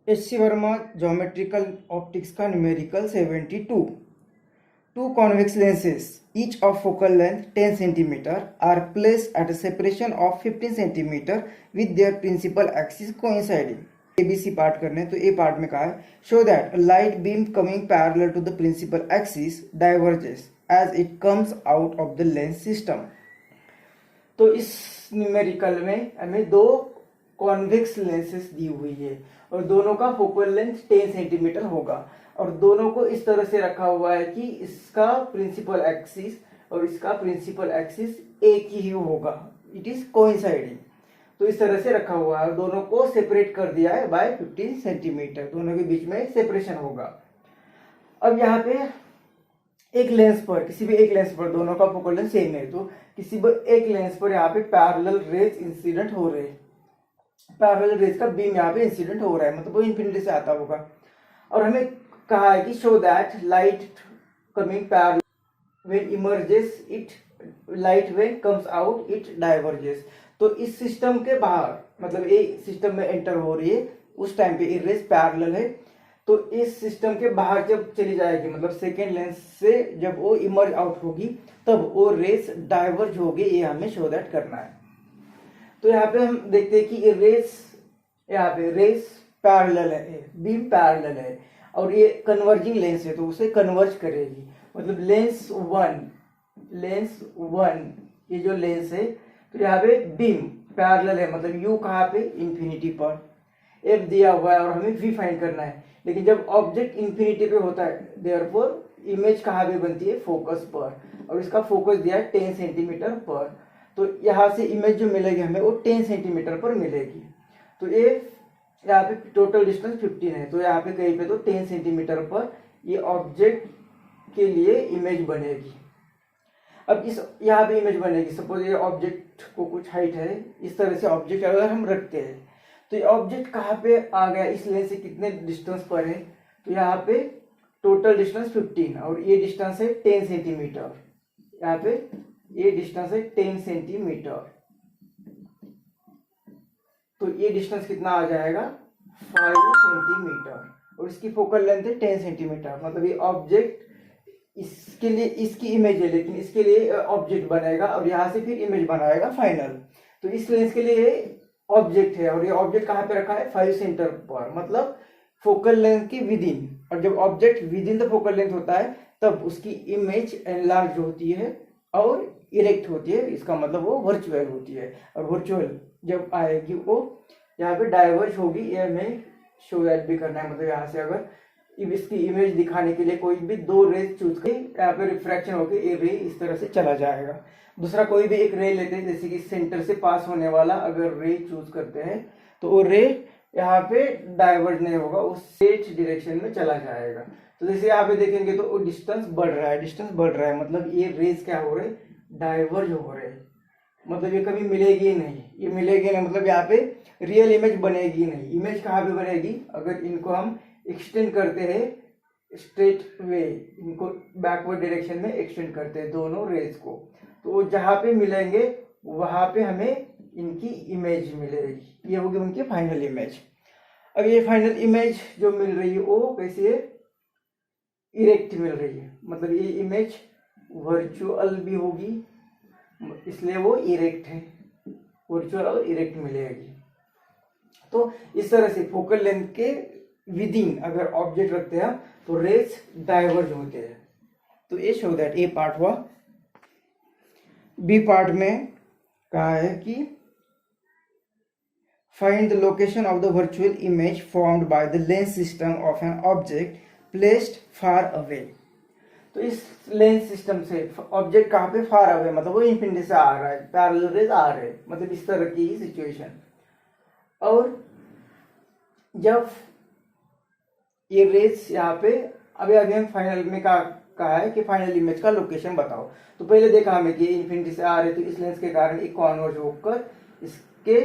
H.C. Verma Geometrical Optics का numerical 72. Two convex lenses, each of focal length 10 cm, are placed at a separation of 15 cm with their principal axis coinciding. ABC part करने तो A part में कहा है show that a light beam coming parallel to the principal axis diverges as it comes out of the lens system. तो इस numerical में हमें दो कॉन्वेक्स लेंसेस दी हुई है और दोनों का फोकल लेंथ 10 सेंटीमीटर होगा और दोनों को इस तरह से रखा हुआ है कि इसका प्रिंसिपल एक्सिस और इसका प्रिंसिपल एक्सिस एक ही होगा, इट इज कोइंसाइडिंग। तो इस तरह से रखा हुआ है, दोनों को सेपरेट कर दिया है बाय 15 सेंटीमीटर, दोनों के बीच में सेपरेशन होगा। अब यहाँ पे एक लेंस पर, किसी भी एक लेंस पर, दोनों का फोकल लेंथ सेम है, तो किसी भी एक लेंस पर यहाँ पे पैरेलल रेज इंसिडेंट हो रहे हैं, पैरेलल रेज का बीम यहाँ पे इंसिडेंट हो रहा है, मतलब वो इन्फिनिटी से आता होगा। और हमें कहा है कि show that light coming parallel when emerges it, light when comes out it diverges. तो इस सिस्टम के बाहर, मतलब ये सिस्टम में एंटर हो रही है उस टाइम पे ये रेज पैरेलल है, तो इस सिस्टम के बाहर जब चली जाएगी, मतलब सेकेंड लेंस से जब वो इमर्ज आउट होगी तब वो रेस डाइवर्ज होगी, ये हमें शो दैट करना है। तो यहाँ पे हम देखते हैं कि ये रेस, यहाँ पे रेस पैरेलल है, बीम पैरेलल है और ये कन्वर्जिंग लेंस है तो उसे कन्वर्ज करेगी, मतलब लेंस वन ये जो लेंस है, तो यहाँ पे बीम पैरेलल है, मतलब यू कहाँ पे, इंफिनिटी पर, एफ दिया हुआ है और हमें वी फाइंड करना है। लेकिन जब ऑब्जेक्ट इंफिनिटी पे होता है देयरफॉर इमेज कहाँ पे बनती है, फोकस पर, और इसका फोकस दिया है 10 सेंटीमीटर पर, तो यहाँ से इमेज जो मिलेगी हमें वो 10 सेंटीमीटर पर मिलेगी। तो ये यहाँ पे टोटल डिस्टेंस 15 है, तो यहाँ पे कहीं पे तो 10 सेंटीमीटर पर ये ऑब्जेक्ट के लिए इमेज बनेगी। अब इस यहाँ पे इमेज बनेगी, सपोज ये ऑब्जेक्ट को कुछ हाइट है, इस तरह से ऑब्जेक्ट अगर हम रखते हैं तो ये ऑब्जेक्ट कहाँ पे आ गया, इस लेंस से कितने डिस्टेंस पर है, तो यहाँ पे टोटल डिस्टेंस 15 और ये डिस्टेंस है 10 सेंटीमीटर, यहाँ पे ये डिस्टेंस है 10 सेंटीमीटर, तो ये डिस्टेंस कितना आ जाएगा 5 सेंटीमीटर और इसकी फोकल लेंथ है 10 सेंटीमीटर, मतलब ये ऑब्जेक्ट इसके लिए इसकी इमेज है, लेकिन इसके लिए ऑब्जेक्ट बनेगा और यहाँ से फिर इमेज बनाएगा फाइनल। तो इस लेंस के लिए ऑब्जेक्ट है और ये ऑब्जेक्ट कहाँ पे रखा है, 5 सेंटर पर, मतलब फोकल लेंथ के विद इन, और जब object with in the focal length होता है तब उसकी इमेज एनलार्ज होती है और इरेक्ट होती है, इसका मतलब वो वर्चुअल होती है, और वर्चुअल जब आएगी वो यहाँ पे डाइवर्ज होगी, ये हमें शो दैट भी करना है। मतलब यहाँ से अगर इसकी इमेज दिखाने के लिए कोई भी दो रेज चूज कर, यहाँ पे रिफ्रैक्शन होकर ये रे इस तरह से चला जाएगा। दूसरा कोई भी एक रे लेते हैं, जैसे कि सेंटर से पास होने वाला अगर रे चूज करते हैं तो वो रे यहाँ पे डाइवर्ज नहीं होगा, उस सेट डायरेक्शन में चला जाएगा। तो जैसे यहाँ पे देखेंगे तो डिस्टेंस बढ़ रहा है, मतलब ये रेज क्या हो रहे, डाइवर्ज हो रहे, मतलब ये कभी मिलेगी नहीं, ये मिलेगी नहीं, मतलब यहाँ पे रियल इमेज बनेगी नहीं। इमेज कहाँ पे बनेगी, अगर इनको हम एक्सटेंड करते हैं स्ट्रेट वे, इनको बैकवर्ड डायरेक्शन में एक्सटेंड करते हैं दोनों रेज को, तो जहाँ पे मिलेंगे वहां पे हमें इनकी इमेज मिलेगी, ये होगी उनकी फाइनल इमेज। अब ये फाइनल इमेज जो मिल रही है वो कैसी है, इरेक्ट मिल रही है, मतलब ये इमेज वर्चुअल भी होगी, इसलिए वो इरेक्ट है, वर्चुअल और इरेक्ट मिलेगी। तो इस तरह से फोकल लेंथ के विद इन अगर ऑब्जेक्ट रखते हैं तो रेज डाइवर्ज होते हैं। तो ये शो दैट ए पार्ट हुआ। बी पार्ट में कहा है कि find the location of the virtual image formed by the lens system of an object placed far away. तो इस लेंस सिस्टम से ऑब्जेक्ट कहाँ पे, फार अवे, मतलब वो इंफिनिटी से आ रहा है, पैरेलल रेज आ रहे हैं, मतलब इस तरह की सिचुएशन। और जब ये रेज यहाँ पे, अभी हम फाइनल में कहा है कि फाइनल इमेज का लोकेशन बताओ। तो पहले देखा हमें कि इंफिनिटी से आ रहे, तो इस लेंस के कारण एक कॉन्वर्ज होकर इसके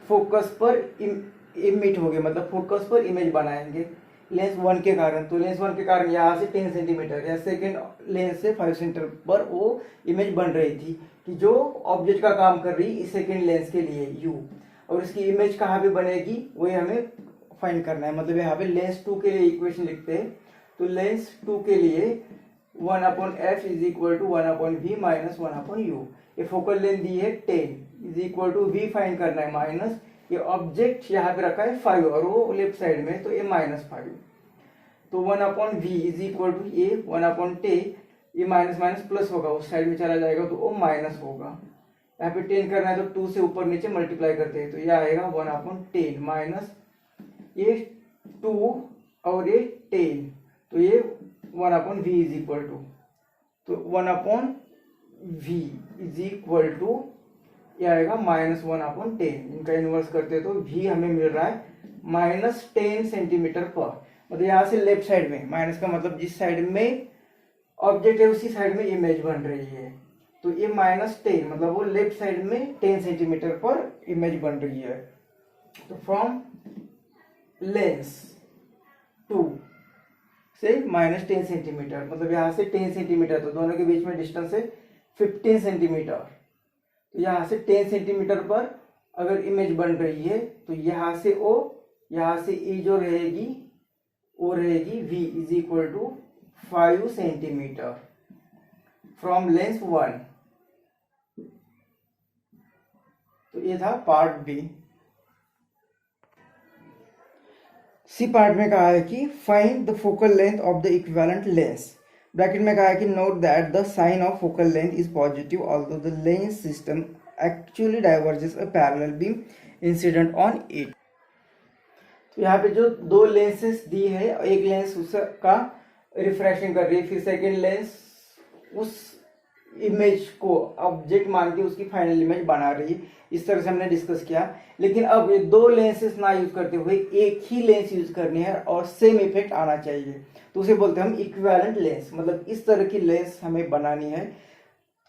फोकस पर इमिट हो गए, मतलब फोकस पर इमेज बनाएंगे लेंस वन के कारण। तो लेंस वन के कारण यहाँ से 10 सेंटीमीटर या सेकेंड लेंस से 5 सेंटीमीटर पर वो इमेज बन रही थी कि जो ऑब्जेक्ट का काम कर रही इस सेकेंड लेंस के लिए यू, और इसकी इमेज कहाँ पे बनेगी वही हमें फाइंड करना है। मतलब यहाँ पे लेंस 2 के लिए इक्वेशन लिखते हैं, तो लेंस 2 के लिए 1/f is equal to 1/v minus 1/u। ये फोकल लेंथ दी है 10 is equal to v find करना है माइनस ये ऑब्जेक्ट यहाँ पे रखा है 5 और वो लेफ्ट साइड में, तो ये -5। तो 1/v इज इक्वल टू ये 1/10, ये माइनस माइनस प्लस होगा, उस साइड में चला जाएगा तो वो माइनस होगा। यहाँ पे 10 करना है तो 2 से ऊपर नीचे मल्टीप्लाई करते हैं, तो ये आएगा 1/10 माइनस ये 2 और ये 10, तो ये 1/v इज इक्वल टू, तो 1/v इज इक्वल टू ये आएगा -1/10। इनका इन्वर्स करते हैं तो v हमें मिल रहा है -10 सेंटीमीटर पर। मतलब यहाँ से लेफ्ट साइड में, माइनस का मतलब जिस साइड में ऑब्जेक्ट है उसी साइड में इमेज बन रही है, तो ये -10 मतलब वो लेफ्ट साइड में 10 सेंटीमीटर पर इमेज बन रही है। तो फ्रॉम लेंस 2 से -10 सेंटीमीटर, मतलब यहाँ से 10 सेंटीमीटर, तो दोनों के बीच में डिस्टेंस है 15 सेंटीमीटर। तो यहाँ से 10 सेंटीमीटर पर अगर इमेज बन रही है तो यहाँ से ओ, यहाँ से ई जो रहेगी वो रहेगी v is equal to 5 centimetre from lens 1। तो ये था पार्ट बी। सी पार्ट में कहा है कि find the focal length of the equivalent lens. Bracket में कहा है कि note that the sign of focal length is positive although the lens system actually diverges a parallel beam incident on it. तो यहाँ पे जो दो लेंसेस दी है, एक लेंस उसका रिफ्रैक्शन कर रही है, फिर सेकेंड लेंस उस इमेज को ऑब्जेक्ट मान के उसकी फाइनल इमेज बना रही है। इस तरह से हमने डिस्कस किया। लेकिन अब ये दो लेंसेस ना यूज करते हुए एक ही लेंस यूज करनी है और सेम इफेक्ट आना चाहिए, तो उसे बोलते हैं हम इक्विवेलेंट लेंस। मतलब इस तरह की लेंस हमें बनानी है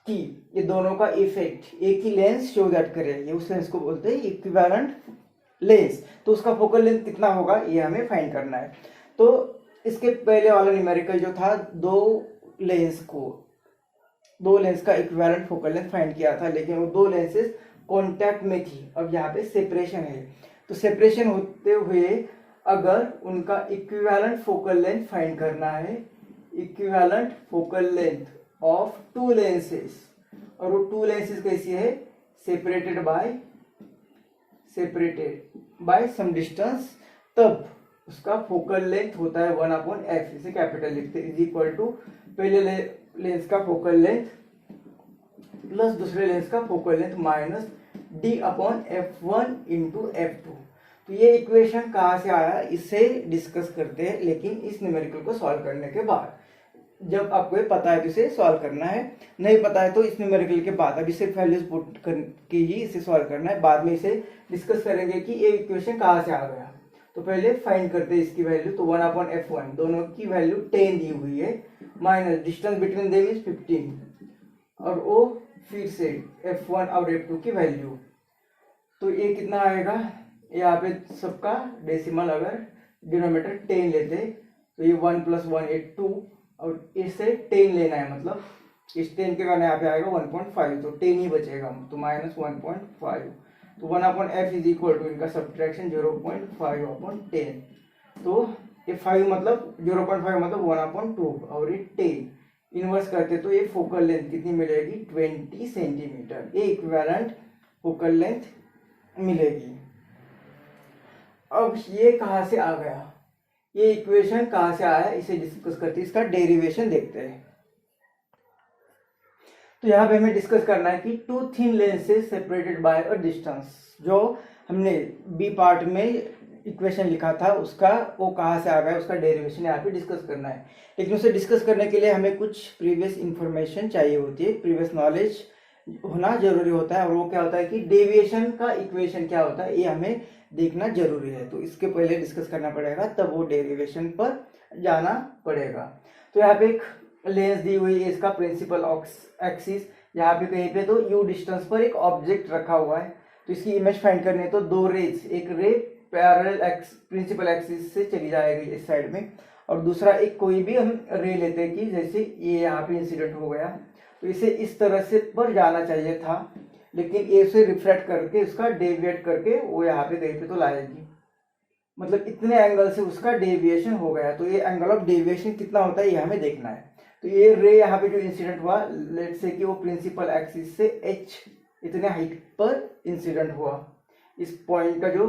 कि ये दोनों का इफेक्ट एक ही लेंस शो दैट करे, ये उस लेंस को बोलते हैं इक्विवेलेंट लेंस। तो उसका फोकल लेंथ कितना होगा ये हमें फाइंड करना है। तो इसके पहले वाला न्यूमेरिकल जो था दो लेंस का इक्विवेलेंट फोकल लेंथ फाइंड किया था, लेकिन वो दो लेंसेस कांटेक्ट में थी। अब यहाँ पे सेपरेशन है, तो सेपरेशन होते हुए अगर उनका इक्विवेलेंट फोकल लेंथ फाइंड करना है, equivalent focal length of two lenses, और वो टू लेंसेस कैसी है, सेपरेटेड बाय सम डिस्टेंस, तब उसका फोकल लेंथ होता है 1/f, इसे कैपिटल लिखते हैं, इज इक्वल टू पहले लेंस का फोकल लेंथ प्लस दूसरे लेंस का focal length minus d/f1 into f2। तो ये इक्वेशन कहाँ से आया इसे डिस्कस करते हैं, लेकिन इस न्यूमेरिकल को सॉल्व करने के बाद। जब आपको ये पता है तो इसे सॉल्व करना है, नहीं पता है तो इस न्यूमेरिकल के बाद अभी सिर्फ वैल्यूज पुट करके ही इसे सॉल्व करना है। बाद में इसे डिस्कस करेंगे कि ये इक्वेशन कहाँ से आ गया। तो पहले फाइंड करते हैं इसकी वैल्यू। तो 1/f1 दोनों की वैल्यू 10 दी हुई है, minus distance between them is 15, और वो फिर से f1 और f2 की वैल्यू। तो ये कितना आएगा, यहाँ पे सबका डेसिमल अगर डिनोमिनेटर 10 लेते तो ये 1 + 1 8 2, और इससे 10 लेना है, मतलब इस 10 के कारण यहाँ पे आएगा 1.5, तो 10 ही बचेगा, तो -1.5। तो 1/f इज इक्वल टू इनका सब्ट्रैक्शन 0.5/10। तो ये 5 मतलब 0.5 मतलब 1/2, और ये 10 इनवर्स करते तो ये फोकल लेंथ कितनी मिलेगी, 20 सेंटीमीटर। ये इक्विवेलेंट फोकल लेंथ मिलेगी। अब ये कहाँ से आ गया, ये इक्वेशन कहाँ से आया, इसे डिस्कस करते हैं, इसका डेरिवेशन देखते हैं। तो यहाँ पे हमें डिस्कस करना है कि two thin lenses separated by a distance. जो हमने बी पार्ट में इक्वेशन लिखा था उसका वो कहाँ से आ गया, उसका डेरिवेशन यहाँ पे डिस्कस करना है। लेकिन उसे डिस्कस करने के लिए हमें कुछ प्रीवियस इंफॉर्मेशन चाहिए होती है, प्रीवियस नॉलेज होना जरूरी होता है। और वो क्या होता है कि डेविएशन का इक्वेशन क्या होता है ये हमें देखना जरूरी है। तो इसके पहले डिस्कस करना पड़ेगा, तब वो डेरिवेशन पर जाना पड़ेगा। तो यहाँ पे एक लेंस दी हुई है, इसका प्रिंसिपल एक्सिस, यहाँ पे कहीं पे तो u डिस्टेंस पर एक ऑब्जेक्ट रखा हुआ है। तो इसकी इमेज फाइंड करनी है तो दो रेज, एक रे पैरेलल प्रिंसिपल एक्सिस से चली जाएगी इस साइड में, और दूसरा एक कोई भी हम रे लेते हैं कि जैसे ये यहाँ पे इंसिडेंट हो गया, तो इसे इस तरह से पर जाना चाहिए था, लेकिन ये से रिफ्लेक्ट करके उसका डेविएट करके वो यहाँ पे कहीं पे तो लाएगी। मतलब इतने एंगल से उसका डेविएशन हो गया। तो ये एंगल ऑफ डेविएशन कितना होता है ये हमें देखना है। तो ये रे यहाँ पे जो इंसिडेंट हुआ, लेट्स से कि वो प्रिंसिपल एक्सिस से h इतने हाइट पर इंसिडेंट हुआ। इस पॉइंट का जो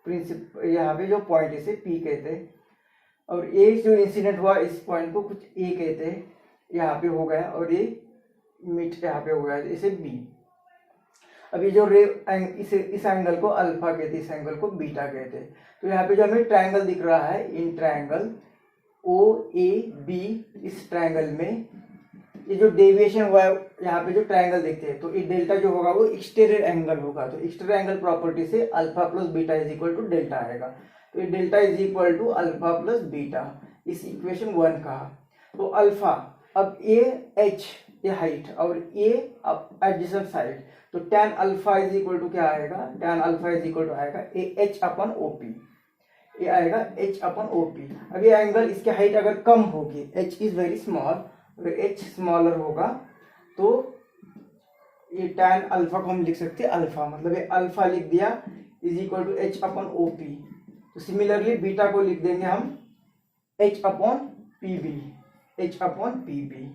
प्रिंसिपल यहाँ पे जो पॉइंट इसे P कहते हैं, और ये जो इंसिडेंट हुआ इस पॉइंट को कुछ A कहते हैं, यहाँ पे हो गया, और ये मिड यहाँ पे हो गया, इसे B। अभी जो रे इस एंगल को अल्फा कहते हैं, इस एंगल को बीटा कहते हैं। तो यहाँ पे जो हमें ट्रायंगल दिख रहा है, इन ट्रायंगल OAB, इस ट्रायंगल में ये जो डेविएशन हुआ है यहाँ पे जो ट्रायंगल देखते हैं, तो ये डेल्टा जो होगा वो एक्सटीरियर एंगल होगा। तो एक्सटीरियर एंगल प्रॉपर्टी से alpha plus beta is equal to delta आएगा। तो ये delta is equal to alpha plus beta, इस इक्वेशन 1 का। तो अल्फा, अब ए एच ये हाइट और ए एडजेसेंट साइड, तो tan alpha is equal to क्या आएगा, tan alpha is equal to आएगा ए एच अपन ओपी, ये आएगा h अपन ओपी। अब ये एंगल, इसके हाइट अगर कम होगी, h इज वेरी स्मॉल, अगर h स्मॉलर होगा तो ये tan अल्फा को हम लिख सकते हैं अल्फा, मतलब ये अल्फा लिख दिया is equal to h upon OP. तो सिमिलरली बीटा को लिख देंगे हम h upon PB, h upon PB.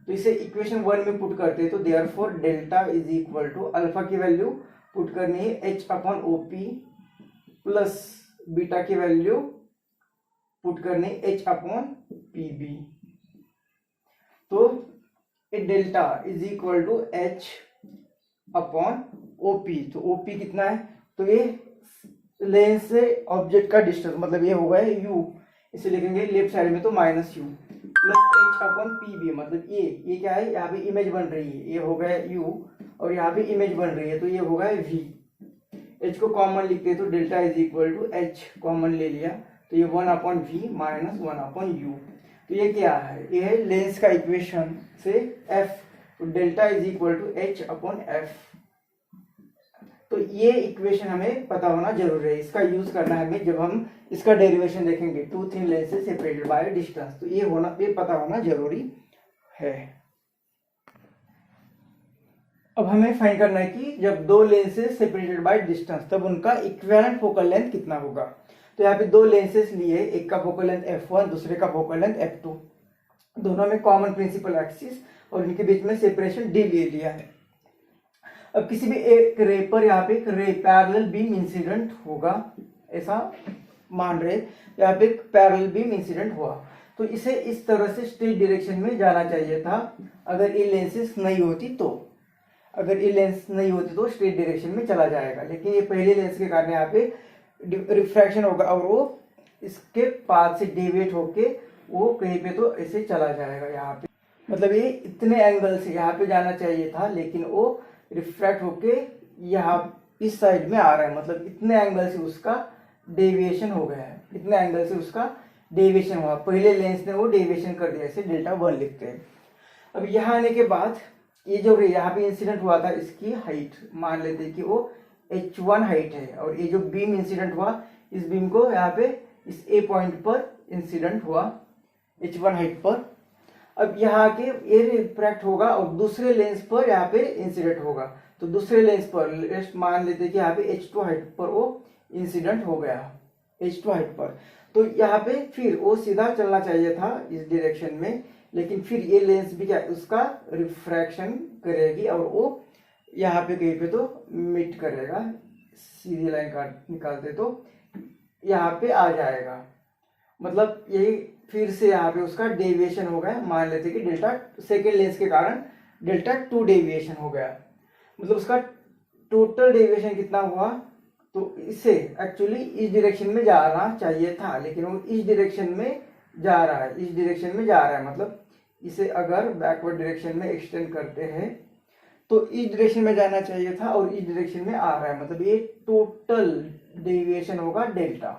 तो इसे इक्वेशन 1 में पुट करते हैं, तो therefore delta is equal to alpha की वैल्यू पुट करनी है h upon OP plus beta की वैल्यू पुट करनी है h अपॉन पीबी। तो ये delta is equal to h upon OP. तो ओपी कितना है, तो ये लेंस से ऑब्जेक्ट का डिस्टेंस, मतलब ये होगा u, इसे लिखेंगे लेफ्ट साइड में तो minus u plus h upon PB, मतलब ये क्या है, यहाँ पे इमेज बन रही है, ये हो गया u और यहाँ पे इमेज बन रही है, तो ये होगा v। h को कॉमन लिखते हैं, तो delta is equal to h common ले लिया, तो ये 1 upon V minus 1 upon u। तो ये क्या है, ये है लेंस का इक्वेशन से f, तो delta is equal to h upon f। तो ये इक्वेशन हमें पता होना जरूरी है, इसका यूज करना है हमें जब हम इसका डेरिवेशन देखेंगे, two thin lenses separated by distance. तो ये पता होना जरूरी है। अब हमें फाइंड करना है कि जब दो लेंसेज सेपरेटेड बाय डिस्टेंस तब उनका इक्विवेलेंट फोकल लेंथ कितना होगा। तो यहाँ पे दो लेंसेज लिए, एक का फोकल लेंथ f1, दूसरे का फोकल लेंथ f2, दोनों में कॉमन प्रिंसिपल एक्सिस और इनके बीच में सेपरेशन d ले लिया है। अब किसी भी एक रे पर यहाँ पे एक रे पैरेलल बीम इंसिडेंट होगा, ऐसा मान रहे, यहाँ पे एक पैरेलल बीम इंसिडेंट हुआ, तो इसे इस तरह से स्ट्रेट डायरेक्शन में जाना चाहिए था। अगर ये लेंसेज नहीं होती तो, अगर ये लेंस नहीं होती तो स्ट्रेट डायरेक्शन में चला जाएगा, लेकिन ये पहले लेंस के कारण यहाँ पे रिफ्रैक्शन होगा और वो इसके पाथ से डेविएट होके वो कहीं पे तो ऐसे चला जाएगा यहाँ पे, मतलब ये इतने एंगल से यहाँ पे जाना चाहिए था, लेकिन वो रिफ्रैक्ट होके यहाँ इस साइड में आ रहा है, मतलब इतने एंगल से उसका डेविएशन हो गया है, इतने एंगल से उसका डेविएशन हुआ, पहले लेंस ने वो डेविएशन कर दिया, इसे डेल्टा 1 लिखते हैं। अब यहाँ आने के बाद ये जो यहाँ पे इंसिडेंट हुआ था इसकी हाइट मान लेते हैं कि वो h1 हाइट है, और ये जो बीम इंसिडेंट हुआ इस बीम को यहाँ पे इस a पॉइंट पर इंसिडेंट हुआ h1 हाइट पर। अब यहाँ के ये रिफ्रैक्ट होगा और दूसरे लेंस पर यहाँ पे इंसिडेंट होगा, तो दूसरे लेंस पर मान लेते हैं कि यहाँ पे h2 हाइट पर वो इंसिडेंट हो गया, h2 हाइट पर। तो यहाँ पे फिर वो सीधा चलना चाहिए था इस डायरेक्शन में, लेकिन फिर ये लेंस भी क्या उसका रिफ्रैक्शन करेगी और वो यहाँ पे कहीं पे तो मीट करेगा, सीधी लाइन काट निकालते तो यहाँ पे आ जाएगा, मतलब यही फिर से यहाँ पे उसका डेविएशन हो गया, मान लेते कि डेल्टा सेकेंड लेंस के कारण डेल्टा 2 डेविएशन हो गया, मतलब उसका टोटल डेविएशन कितना हुआ, तो इससे एक्चुअली इस डायरेक्शन में जाना चाहिए था, लेकिन वो इस डायरेक्शन में जा रहा है, इस डायरेक्शन में जा रहा है, मतलब इसे अगर बैकवर्ड डायरेक्शन में एक्सटेंड करते हैं तो इस डायरेक्शन में जाना चाहिए था और इस डायरेक्शन में आ रहा है, मतलब ये टोटल डेविएशन होगा डेल्टा,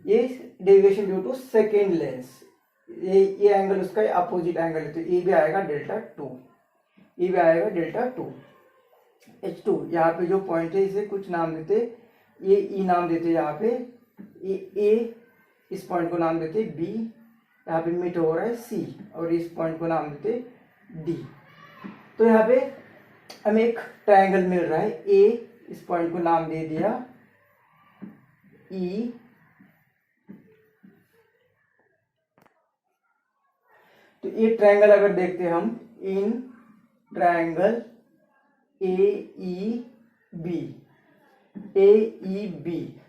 ये deviation due to second lens, ये एंगल उसका अपोजिट एंगल है, तो ये भी आएगा डेल्टा 2, ये भी आएगा डेल्टा 2। h2 यहाँ पे जो पॉइंट है इसे कुछ नाम देते, ये ई नाम देते, यहाँ पे ए इस पॉइंट को नाम देते बी, यहाँ पे मीट हो रहा है सी और इस पॉइंट को नाम देते डी। तो यहाँ पे हमें एक ट्रायंगल मिल रहा है, ए इस पॉइंट को नाम दे दिया ई तो ये ट्रायंगल अगर देखते हैं हम इन ट्रायंगल AEB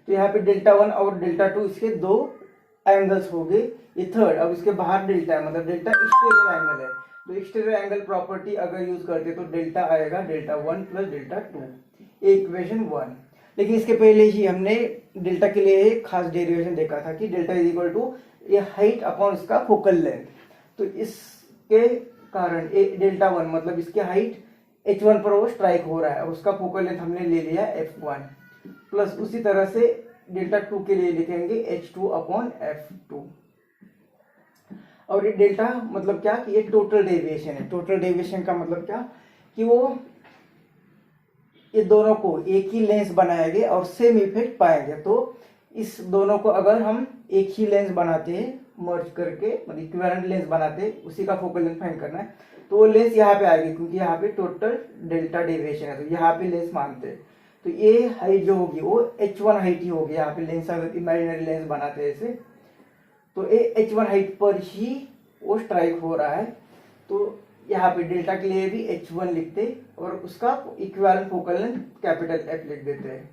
तो यहाँ पे डेल्टा 1 और डेल्टा 2 इसके दो एंगल्स हो गए। ये थर्ड, अब इसके बाहर डेल्टा है मतलब डेल्टा एक्सटीरियर एंगल है। तो एक्सटीरियर एंगल प्रॉपर्टी अगर यूज करते तो डेल्टा आएगा डेल्टा 1 प्लस डेल्टा 2, इक्वेशन 1। लेकिन इसके पहले ही हमने डेल्टा के लिए एक खास डेरिवेशन देखा था कि डेल्टा इज इक्वल टू ये हाइट अपॉन इसका फोकल लेंथ। तो इसके कारण डेल्टा 1 मतलब इसकी हाइट h1 पर वो स्ट्राइक हो रहा है और उसका फोकल लेंथ हमने ले लिया f1 प्लस उसी तरह से डेल्टा 2 के लिए लिखेंगे h2 अपॉन f2। और ये डेल्टा मतलब क्या कि ये टोटल डेविएशन है। टोटल डेविएशन का मतलब क्या कि वो ये दोनों को एक ही लेंस बनाएंगे और सेम इफेक्ट पाएंगे। तो इस दोनों को अगर हम एक ही लेंस बनाते हैं मर्ज करके मतलब इक्विवेलेंट लेंस बनाते हैं, उसी का फोकल लेंथ फाइंड करना है तो वो लेंस यहाँ पे आएगी क्योंकि यहाँ पे टोटल डेल्टा डेविएशन है तो यहाँ पे लेंस मानते हैं। तो ये हाइट जो होगी वो h1 हाइट ही होगी। यहाँ पे लेंस अगर इमेजिनरी लेंस बनाते हैं ऐसे तो ये h1 हाइट पर ही वो स्ट्राइक हो रहा है। तो यहाँ पे डेल्टा के लिए भी h1 लिखते और उसका equivalent focal length capital F लिख देते हैं।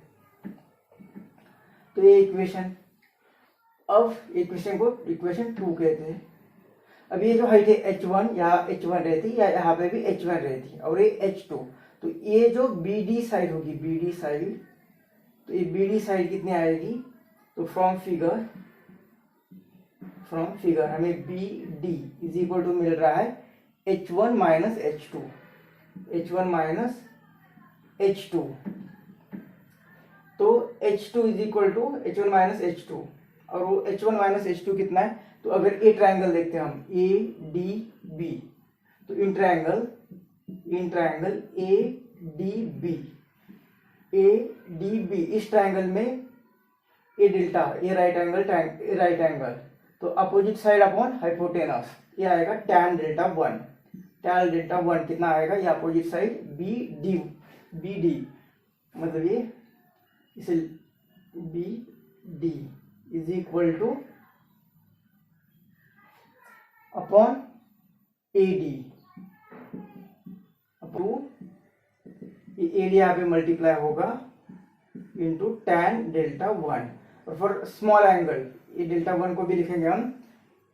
तो ये इक्वेशन, अब इक्वेशन को इक्वेशन 2 कहते हैं। अब ये जो हाइट है h1 यहाँ h1 रहती या यहाँ पे भी h1 रहती और ये h2। तो ये जो BD साइड होगी BD साइड, तो ये BD साइड कितनी आएगी तो फ्रॉम फिगर हमें BD इज इक्वल टू मिल रहा है h1 माइनस h2 तो h2 is equal to h1 minus h2 और वो h1 माइनस h2 कितना है तो अगर ए ट्रायंगल देखते हैं हम ADB तो इन ट्रायंगल ADB इस ट्रायंगल में ए डेल्टा ए राइट एंगल तो अपोजिट साइड अपॉन हाइपोटेनस ये आएगा tan डेल्टा 1 कितना आएगा ये अपोजिट साइड BD मतलब ये इसे BD is equal two upon AD area यहाँ पे मल्टीप्लाई होगा इंटू tan डेल्टा 1 और फॉर स्मॉल एंगल ये डेल्टा 1 को भी लिखेंगे हम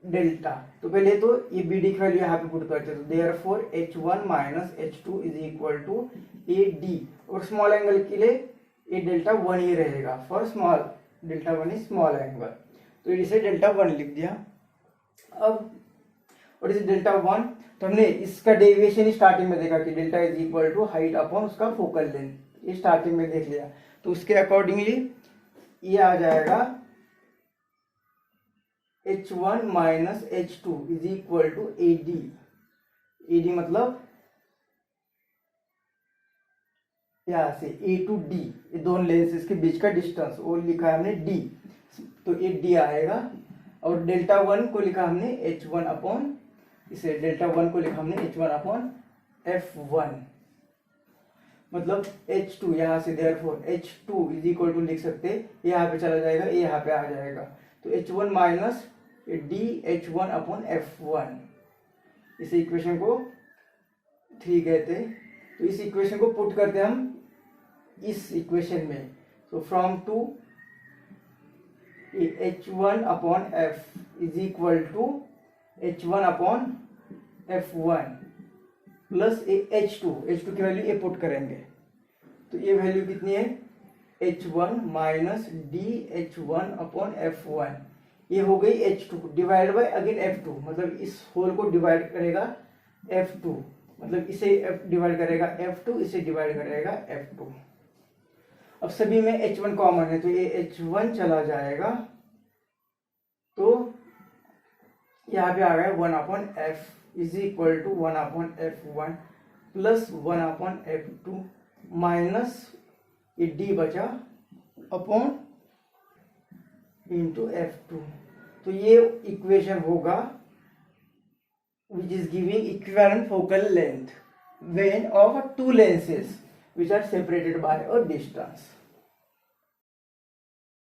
डेल्टा। तो पहले तो ये BD की वैल्यू यहाँ पे पुट करते हैं तो therefore h1 minus h2 is equal to AD और स्मॉल एंगल के लिए ये डेल्टा 1 ही रहेगा for small delta 1 is small angle तो इसे डेल्टा 1 लिख दिया। अब और इसे डेल्टा 1 तो हमने इसका डेविएशन ही स्टार्टिंग में देखा कि delta is equal to height upon उसका फोकल लेंथ, ये स्टार्टिंग में देख लिया। तो उसके अकॉर्डिंगली ये आ जाएगा h1 minus h2 is equal to AD मतलब यहाँ से A टू D ये दोनों लेंसेज के बीच का डिस्टेंस वो लिखा है हमने D तो ये D आएगा और डेल्टा 1 को लिखा हमने h1 अपॉन इसे डेल्टा 1 को लिखा हमने h1 अपॉन f1 मतलब h2 यहाँ से therefore h2 is equal to लिख सकते ये यहाँ पे चला जाएगा ये यहाँ पे आ जाएगा तो h1 minus dh1 upon f1 इस इक्वेशन को 3 कहते हैं। तो इस इक्वेशन को पुट करते हैं हम इस इक्वेशन में तो from two h1 upon f is equal to h1 upon f1 plus h2 की वैल्यू ये पुट करेंगे तो ये वैल्यू कितनी है h1 minus dh1 upon f1 ये हो गई h2 divide by again f2 मतलब इस होल को डिवाइड करेगा f2 मतलब इसे डिवाइड करेगा f2 इसे डिवाइड करेगा f2। अब सभी में h1 कॉमन है तो ये h1 चला जाएगा तो यहाँ पे आ गया 1 upon f is equal to 1 upon f1 plus 1 upon f2 minus ये d बचा अपॉन इंटू f2। तो ये इक्वेशन होगा which is giving equivalent focal length when of two lenses which are separated by a distance.